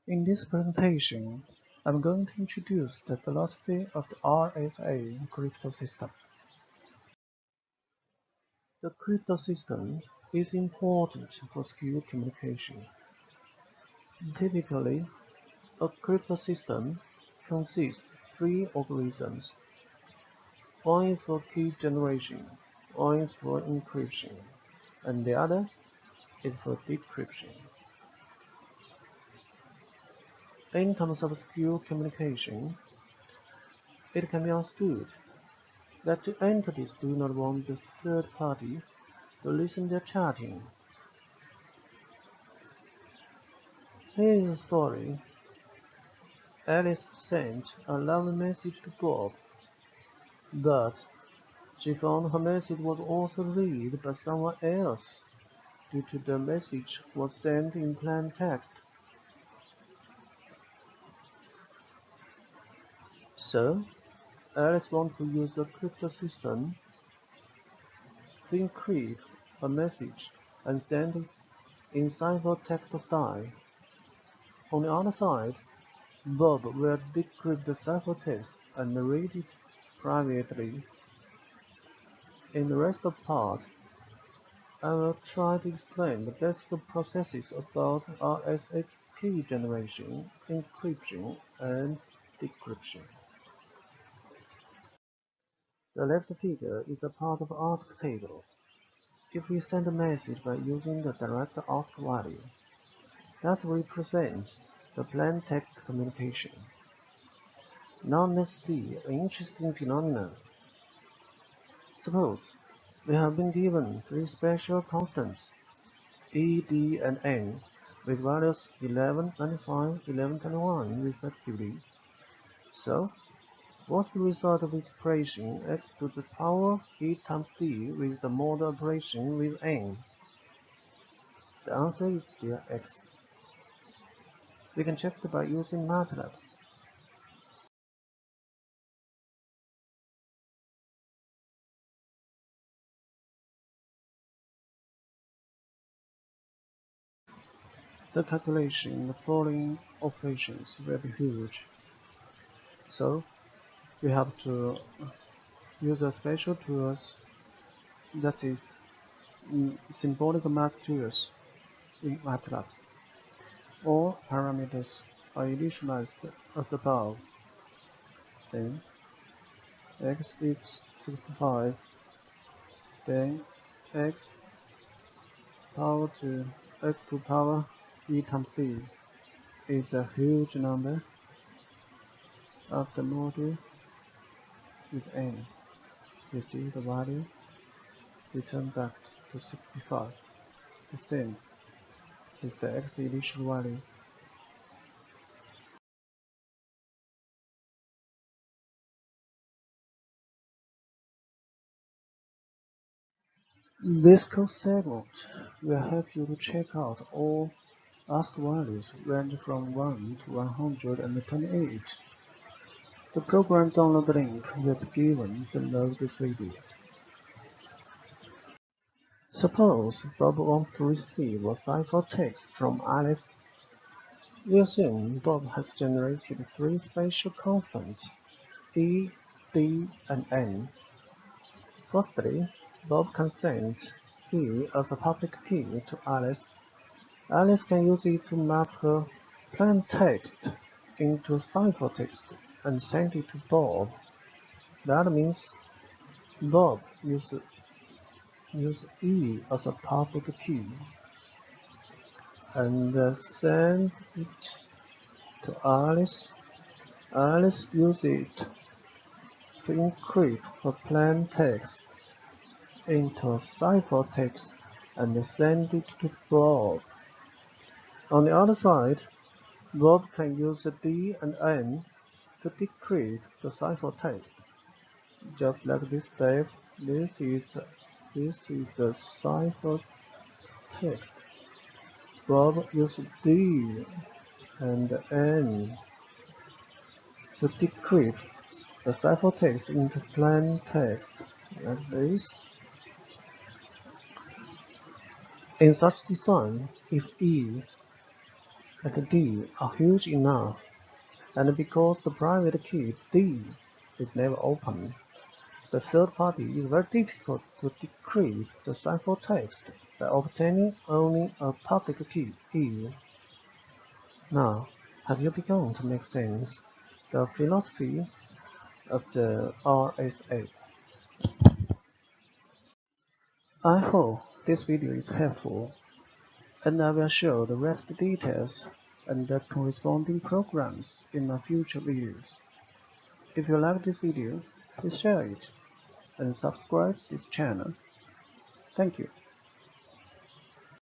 In this presentation, I'm going to introduce the philosophy of the RSA cryptosystem. The cryptosystem is important for secure communication. Typically, a cryptosystem consists of three algorithms. One is for key generation, one is for encryption, and the other is for decryption. In terms of secure communication, it can be understood that two entities do not want the third party to listen to their chatting. Here is a story. Alice sent a lovely message to Bob, but she found her message was also read by someone else due to the message was sent in plain text. So, Alice wanted to use a cryptosystem to encrypt a message and send it in ciphertext style. On the other side, Bob will decrypt the ciphertext and read it privately. In the rest of the part, I will try to explain the basic processes about RSA key generation, encryption, and decryption. The left figure is a part of ask table. If we send a message by using the direct ask value, that represents the plain text communication. Now let's see an interesting phenomenon. Suppose we have been given three special constants, E, D, and N, with values 11, 25, 11, 21, respectively. So, what's the result of expression x to the power E times D with the model operation with N? The answer is still x. We can check it by using MATLAB. The calculation in the following operations will be huge. So, we have to use a special tools, that is, symbolic math tools in MATLAB. All parameters are initialized as above. Then x equals 65. Then x power to x to power e times d is a huge number of the module with n. You see the value return back to 65. The same with the x initial value. This code segment will help you to check out all ask values range from 1 to 128. The program download link will be given below this video. Suppose Bob wants to receive a ciphertext from Alice. We assume Bob has generated three special constants, E, D, and N. Firstly, Bob can send E as a public key to Alice. Alice can use it to map her plain text into ciphertext and send it to Bob. That means Bob uses E as a public key and send it to Alice. Alice uses it to encrypt her plain text into ciphertext and send it to Bob. On the other side, Bob can use D and N to decrypt the ciphertext. Just like this step, this is the ciphertext. Bob uses D and N to decrypt the ciphertext into plain text, like this. In such design, if E if D are huge enough, and because the private key D is never open, the third party is very difficult to decrypt the ciphertext by obtaining only a public key E. Now, have you begun to make sense the philosophy of the RSA? I hope this video is helpful, and I will show the rest details and the corresponding programs in my future videos. If you like this video, please share it and subscribe this channel. Thank you.